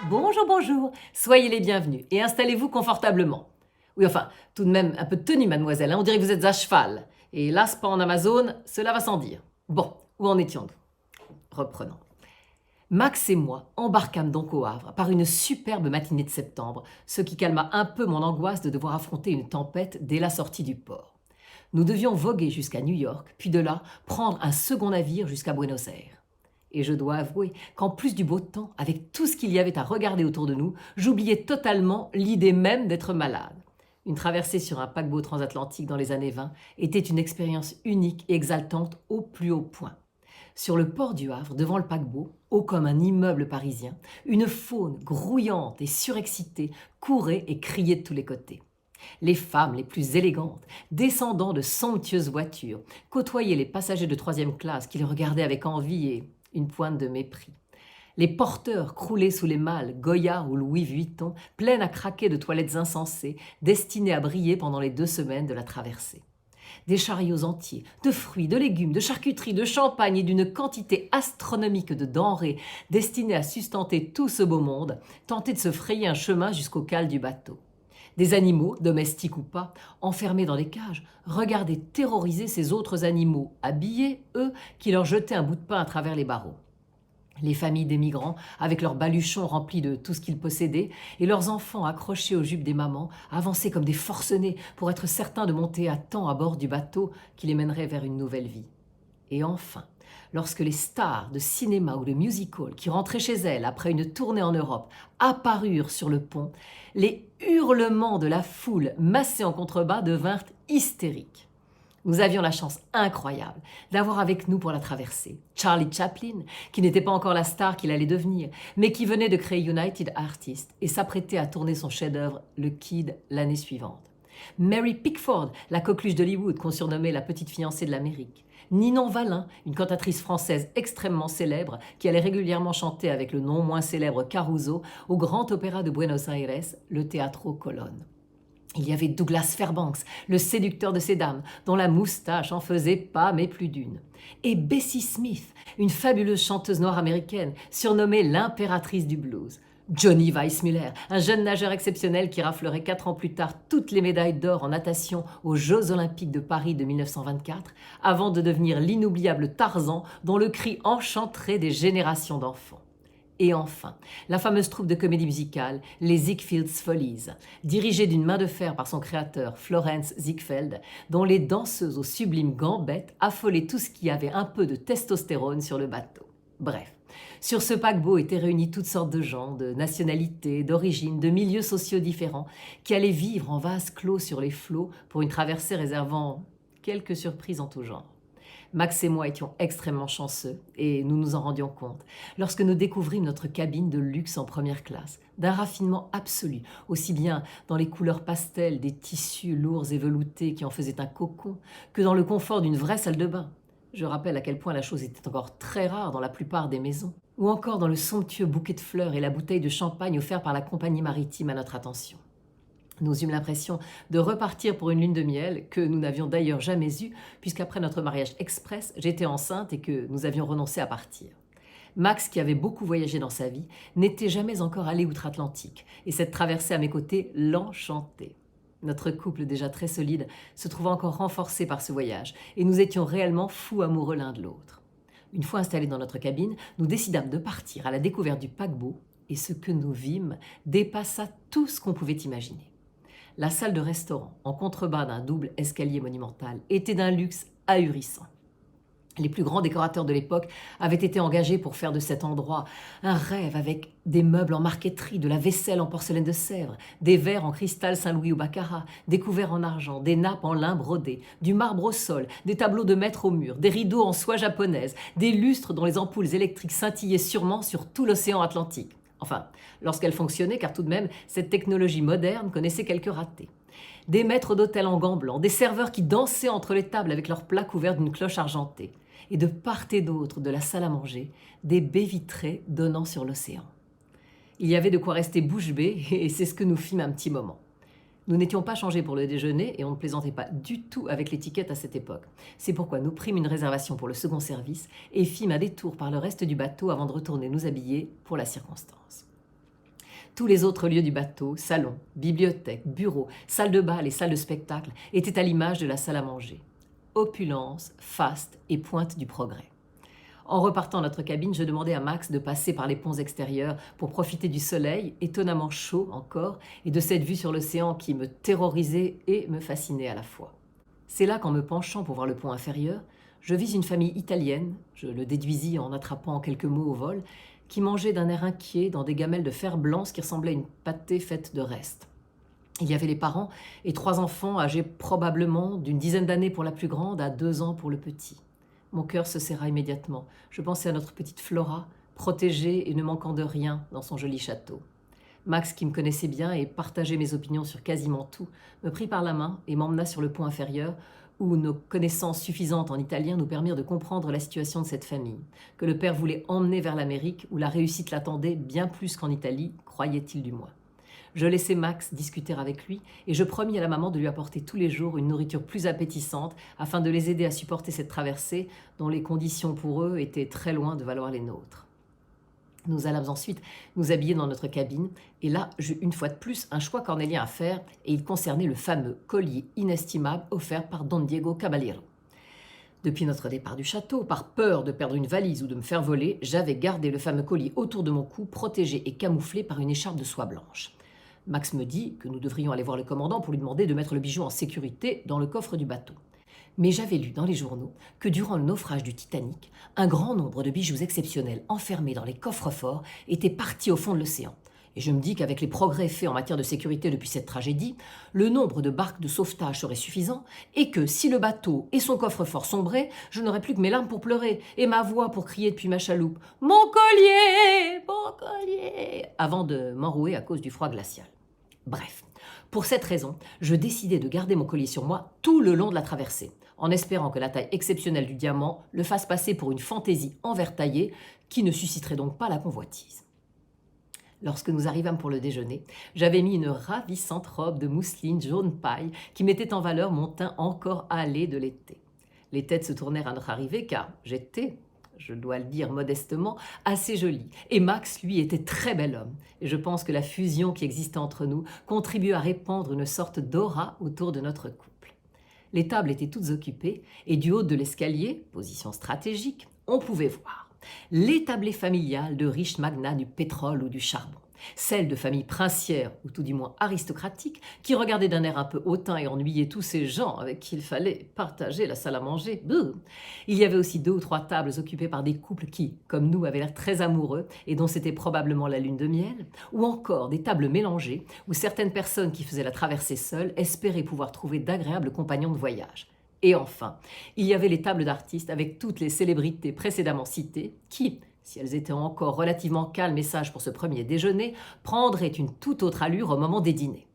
Bonjour, bonjour, soyez les bienvenus et installez-vous confortablement. Oui, enfin, tout de même un peu de tenue, mademoiselle, hein. On dirait que vous êtes à cheval. Et là, pas en Amazone, cela va sans dire. Bon, où en étions-nous? Reprenons. Max et moi embarquâmes donc au Havre par une superbe matinée de septembre, ce qui calma un peu mon angoisse de devoir affronter une tempête dès la sortie du port. Nous devions voguer jusqu'à New York, puis de là prendre un second navire jusqu'à Buenos Aires. Et je dois avouer qu'en plus du beau temps, avec tout ce qu'il y avait à regarder autour de nous, j'oubliais totalement l'idée même d'être malade. Une traversée sur un paquebot transatlantique dans les années 20 était une expérience unique et exaltante au plus haut point. Sur le port du Havre, devant le paquebot, haut comme un immeuble parisien, une faune grouillante et surexcitée courait et criait de tous les côtés. Les femmes les plus élégantes, descendant de somptueuses voitures, côtoyaient les passagers de troisième classe qui les regardaient avec envie et une pointe de mépris. Les porteurs croulés sous les malles, Goya ou Louis Vuitton, pleines à craquer de toilettes insensées, destinées à briller pendant les 2 semaines de la traversée. Des chariots entiers, de fruits, de légumes, de charcuterie, de champagne et d'une quantité astronomique de denrées destinées à sustenter tout ce beau monde, tentaient de se frayer un chemin jusqu'au cale du bateau. Des animaux, domestiques ou pas, enfermés dans des cages, regardaient terroriser ces autres animaux, habillés, eux, qui leur jetaient un bout de pain à travers les barreaux. Les familles des migrants, avec leurs baluchons remplis de tout ce qu'ils possédaient, et leurs enfants accrochés aux jupes des mamans, avançaient comme des forcenés pour être certains de monter à temps à bord du bateau qui les mènerait vers une nouvelle vie. Et enfin, lorsque les stars de cinéma ou de musical qui rentraient chez elles après une tournée en Europe apparurent sur le pont, les hurlements de la foule massée en contrebas devinrent hystériques. Nous avions la chance incroyable d'avoir avec nous pour la traversée Charlie Chaplin, qui n'était pas encore la star qu'il allait devenir, mais qui venait de créer United Artists et s'apprêtait à tourner son chef-d'œuvre Le Kid l'année suivante. Mary Pickford, la coqueluche d'Hollywood qu'on surnommait la petite fiancée de l'Amérique. Ninon Valin, une cantatrice française extrêmement célèbre qui allait régulièrement chanter avec le non moins célèbre Caruso au Grand Opéra de Buenos Aires, le Teatro Colón. Il y avait Douglas Fairbanks, le séducteur de ces dames, dont la moustache en faisait pas mais plus d'une. Et Bessie Smith, une fabuleuse chanteuse noire américaine, surnommée l'impératrice du blues. Johnny Weissmuller, un jeune nageur exceptionnel qui raflerait 4 ans plus tard toutes les médailles d'or en natation aux Jeux Olympiques de Paris de 1924, avant de devenir l'inoubliable Tarzan dont le cri enchanterait des générations d'enfants. Et enfin, la fameuse troupe de comédie musicale, les Ziegfeld's Follies, dirigée d'une main de fer par son créateur, Florence Ziegfeld, dont les danseuses aux sublimes gambettes affolaient tout ce qui avait un peu de testostérone sur le bateau. Bref, sur ce paquebot étaient réunis toutes sortes de gens, de nationalités, d'origines, de milieux sociaux différents, qui allaient vivre en vase clos sur les flots pour une traversée réservant quelques surprises en tout genre. Max et moi étions extrêmement chanceux, et nous nous en rendions compte, lorsque nous découvrîmes notre cabine de luxe en première classe, d'un raffinement absolu, aussi bien dans les couleurs pastel des tissus lourds et veloutés qui en faisaient un cocon, que dans le confort d'une vraie salle de bain. Je rappelle à quel point la chose était encore très rare dans la plupart des maisons, ou encore dans le somptueux bouquet de fleurs et la bouteille de champagne offert par la compagnie maritime à notre attention. Nous eûmes l'impression de repartir pour une lune de miel, que nous n'avions d'ailleurs jamais eue, puisqu'après notre mariage express, j'étais enceinte et que nous avions renoncé à partir. Max, qui avait beaucoup voyagé dans sa vie, n'était jamais encore allé outre-Atlantique, et cette traversée à mes côtés l'enchantait. Notre couple, déjà très solide, se trouva encore renforcé par ce voyage, et nous étions réellement fous amoureux l'un de l'autre. Une fois installés dans notre cabine, nous décidâmes de partir à la découverte du paquebot, et ce que nous vîmes dépassa tout ce qu'on pouvait imaginer. La salle de restaurant, en contrebas d'un double escalier monumental, était d'un luxe ahurissant. Les plus grands décorateurs de l'époque avaient été engagés pour faire de cet endroit un rêve, avec des meubles en marqueterie, de la vaisselle en porcelaine de Sèvres, des verres en cristal Saint-Louis ou baccarat, des couverts en argent, des nappes en lin brodé, du marbre au sol, des tableaux de maître au mur, des rideaux en soie japonaise, des lustres dont les ampoules électriques scintillaient sûrement sur tout l'océan Atlantique. Enfin, lorsqu'elle fonctionnait, car tout de même, cette technologie moderne connaissait quelques ratés. Des maîtres d'hôtel en gants blancs, des serveurs qui dansaient entre les tables avec leurs plats couverts d'une cloche argentée. Et de part et d'autre de la salle à manger, des baies vitrées donnant sur l'océan. Il y avait de quoi rester bouche bée, et c'est ce que nous fîmes un petit moment. Nous n'étions pas changés pour le déjeuner et on ne plaisantait pas du tout avec l'étiquette à cette époque. C'est pourquoi nous prîmes une réservation pour le second service et fîmes un détour par le reste du bateau avant de retourner nous habiller pour la circonstance. Tous les autres lieux du bateau, salon, bibliothèque, bureau, salle de bal et salle de spectacle, étaient à l'image de la salle à manger. Opulence, faste et pointe du progrès. En repartant à notre cabine, je demandais à Max de passer par les ponts extérieurs pour profiter du soleil, étonnamment chaud encore, et de cette vue sur l'océan qui me terrorisait et me fascinait à la fois. C'est là qu'en me penchant pour voir le pont inférieur, je vis une famille italienne, je le déduisis en attrapant quelques mots au vol, qui mangeait d'un air inquiet dans des gamelles de fer blanc, ce qui ressemblait à une pâtée faite de restes. Il y avait les parents et 3 enfants âgés probablement d'une dizaine d'années pour la plus grande à 2 ans pour le petit. Mon cœur se serra immédiatement. Je pensais à notre petite Flora, protégée et ne manquant de rien dans son joli château. Max, qui me connaissait bien et partageait mes opinions sur quasiment tout, me prit par la main et m'emmena sur le pont inférieur, où nos connaissances suffisantes en italien nous permirent de comprendre la situation de cette famille, que le père voulait emmener vers l'Amérique, où la réussite l'attendait bien plus qu'en Italie, croyait-il du moins. Je laissai Max discuter avec lui et je promis à la maman de lui apporter tous les jours une nourriture plus appétissante afin de les aider à supporter cette traversée dont les conditions pour eux étaient très loin de valoir les nôtres. Nous allâmes ensuite nous habiller dans notre cabine et là, j'eus une fois de plus un choix cornélien à faire et il concernait le fameux collier inestimable offert par Don Diego Caballero. Depuis notre départ du château, par peur de perdre une valise ou de me faire voler, j'avais gardé le fameux collier autour de mon cou, protégé et camouflé par une écharpe de soie blanche. Max me dit que nous devrions aller voir le commandant pour lui demander de mettre le bijou en sécurité dans le coffre du bateau. Mais j'avais lu dans les journaux que durant le naufrage du Titanic, un grand nombre de bijoux exceptionnels enfermés dans les coffres-forts étaient partis au fond de l'océan. Et je me dis qu'avec les progrès faits en matière de sécurité depuis cette tragédie, le nombre de barques de sauvetage serait suffisant et que si le bateau et son coffre-fort sombraient, je n'aurais plus que mes larmes pour pleurer et ma voix pour crier depuis ma chaloupe « Mon collier! Mon collier !» avant de m'enrouer à cause du froid glacial. Bref, pour cette raison, je décidai de garder mon collier sur moi tout le long de la traversée, en espérant que la taille exceptionnelle du diamant le fasse passer pour une fantaisie en verre taillé qui ne susciterait donc pas la convoitise. Lorsque nous arrivâmes pour le déjeuner, j'avais mis une ravissante robe de mousseline jaune paille qui mettait en valeur mon teint encore hâlé de l'été. Les têtes se tournèrent à notre arrivée car j'étais, je dois le dire modestement, assez jolie. Et Max, lui, était très bel homme. Et je pense que la fusion qui existait entre nous contribue à répandre une sorte d'aura autour de notre couple. Les tables étaient toutes occupées et du haut de l'escalier, position stratégique, on pouvait voir l'établée familiale de riches magnats du pétrole ou du charbon, celle de familles princières ou tout du moins aristocratiques qui regardaient d'un air un peu hautain et ennuyé tous ces gens avec qui il fallait partager la salle à manger. Bouh. Il y avait aussi 2 ou 3 tables occupées par des couples qui, comme nous, avaient l'air très amoureux et dont c'était probablement la lune de miel, ou encore des tables mélangées où certaines personnes qui faisaient la traversée seules espéraient pouvoir trouver d'agréables compagnons de voyage. Et enfin, il y avait les tables d'artistes avec toutes les célébrités précédemment citées qui, si elles étaient encore relativement calmes et sages pour ce premier déjeuner, prendraient une toute autre allure au moment des dîners.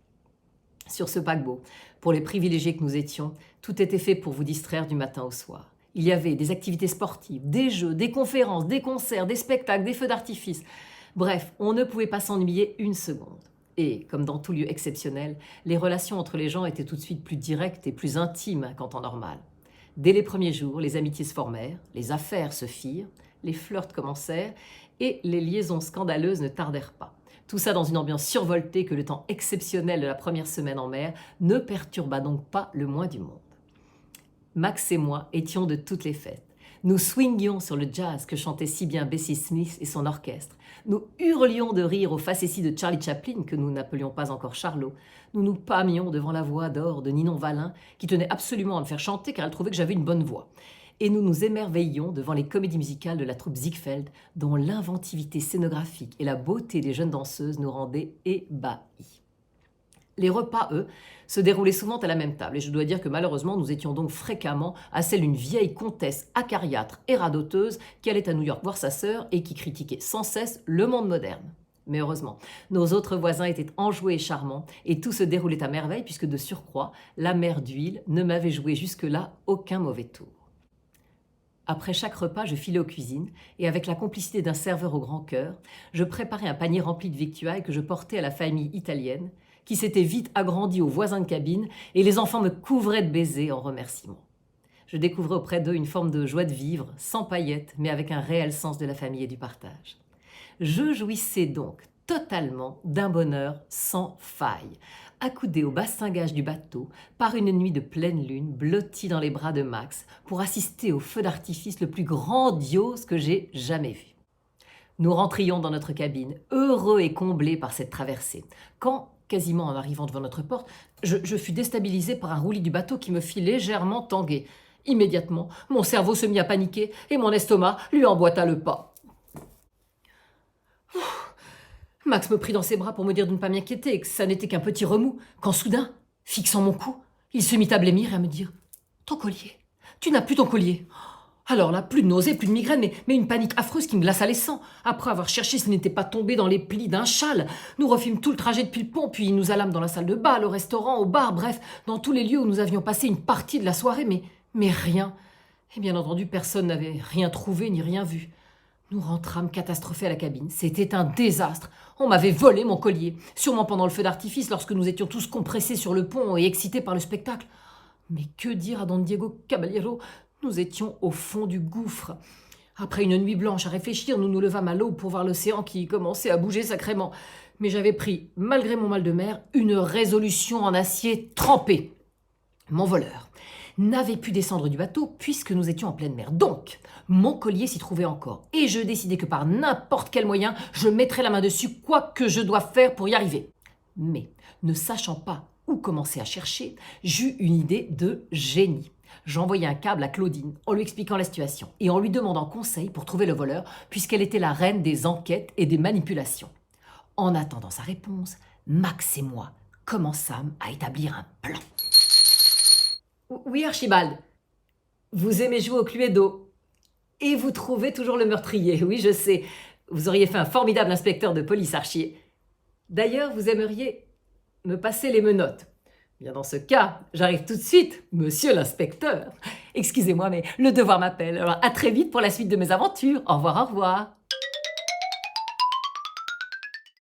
Sur ce paquebot, pour les privilégiés que nous étions, tout était fait pour vous distraire du matin au soir. Il y avait des activités sportives, des jeux, des conférences, des concerts, des spectacles, des feux d'artifice. Bref, on ne pouvait pas s'ennuyer une seconde. Et, comme dans tout lieu exceptionnel, les relations entre les gens étaient tout de suite plus directes et plus intimes qu'en temps normal. Dès les premiers jours, les amitiés se formèrent, les affaires se firent, les flirts commencèrent et les liaisons scandaleuses ne tardèrent pas. Tout ça dans une ambiance survoltée que le temps exceptionnel de la première semaine en mer ne perturba donc pas le moins du monde. Max et moi étions de toutes les fêtes. Nous swingions sur le jazz que chantait si bien Bessie Smith et son orchestre. Nous hurlions de rire aux facéties de Charlie Chaplin, que nous n'appelions pas encore Charlot. Nous nous pâmions devant la voix d'or de Ninon Valin, qui tenait absolument à me faire chanter car elle trouvait que j'avais une bonne voix. Et nous nous émerveillions devant les comédies musicales de la troupe Ziegfeld, dont l'inventivité scénographique et la beauté des jeunes danseuses nous rendaient ébahis. Les repas, eux, se déroulaient souvent à la même table, et je dois dire que malheureusement, nous étions donc fréquemment à celle d'une vieille comtesse acariâtre et radoteuse qui allait à New York voir sa sœur et qui critiquait sans cesse le monde moderne. Mais heureusement, nos autres voisins étaient enjoués et charmants, et tout se déroulait à merveille, puisque de surcroît, la mère d'huile ne m'avait joué jusque-là aucun mauvais tour. Après chaque repas, je filais aux cuisines, et avec la complicité d'un serveur au grand cœur, je préparais un panier rempli de victuailles que je portais à la famille italienne, qui s'était vite agrandie aux voisins de cabine, et les enfants me couvraient de baisers en remerciement. Je découvrais auprès d'eux une forme de joie de vivre, sans paillettes, mais avec un réel sens de la famille et du partage. Je jouissais donc totalement d'un bonheur sans faille, accoudé au bastingage du bateau par une nuit de pleine lune, blotti dans les bras de Max pour assister au feu d'artifice le plus grandiose que j'ai jamais vu. Nous rentrions dans notre cabine, heureux et comblés par cette traversée, quand, quasiment en arrivant devant notre porte, je fus déstabilisé par un roulis du bateau qui me fit légèrement tanguer. Immédiatement, mon cerveau se mit à paniquer et mon estomac lui emboîta le pas. Max me prit dans ses bras pour me dire de ne pas m'inquiéter et que ça n'était qu'un petit remous, quand soudain, fixant mon cou, il se mit à blêmir et à me dire « Ton collier, tu n'as plus ton collier !» Alors là, plus de nausées, plus de migraine, mais une panique affreuse qui me glaça les sangs. Après avoir cherché s'il n'était pas tombé dans les plis d'un châle, nous refîmes tout le trajet depuis le pont, puis nous allâmes dans la salle de bal, au restaurant, au bar, bref, dans tous les lieux où nous avions passé une partie de la soirée, mais rien. Et bien entendu, personne n'avait rien trouvé ni rien vu. Nous rentrâmes catastrophés à la cabine. C'était un désastre. On m'avait volé mon collier, sûrement pendant le feu d'artifice, lorsque nous étions tous compressés sur le pont et excités par le spectacle. Mais que dire à Don Diego Caballero ? Nous étions au fond du gouffre. Après une nuit blanche à réfléchir, nous nous levâmes à l'aube pour voir l'océan qui commençait à bouger sacrément. Mais j'avais pris, malgré mon mal de mer, une résolution en acier trempé. Mon voleur n'avait pu descendre du bateau puisque nous étions en pleine mer. Donc, mon collier s'y trouvait encore. Et je décidai que par n'importe quel moyen, je mettrais la main dessus, quoi que je doive faire pour y arriver. Mais, ne sachant pas où commencer à chercher, j'eus une idée de génie. J'envoyai un câble à Claudine en lui expliquant la situation et en lui demandant conseil pour trouver le voleur, puisqu'elle était la reine des enquêtes et des manipulations. En attendant sa réponse, Max et moi commençâmes à établir un plan. Oui, Archibald, vous aimez jouer au Cluedo et vous trouvez toujours le meurtrier. Oui, je sais, vous auriez fait un formidable inspecteur de police, Archie. D'ailleurs, vous aimeriez me passer les menottes. Bien dans ce cas, j'arrive tout de suite, monsieur l'inspecteur. Excusez-moi, mais le devoir m'appelle. Alors à très vite pour la suite de mes aventures. Au revoir, au revoir.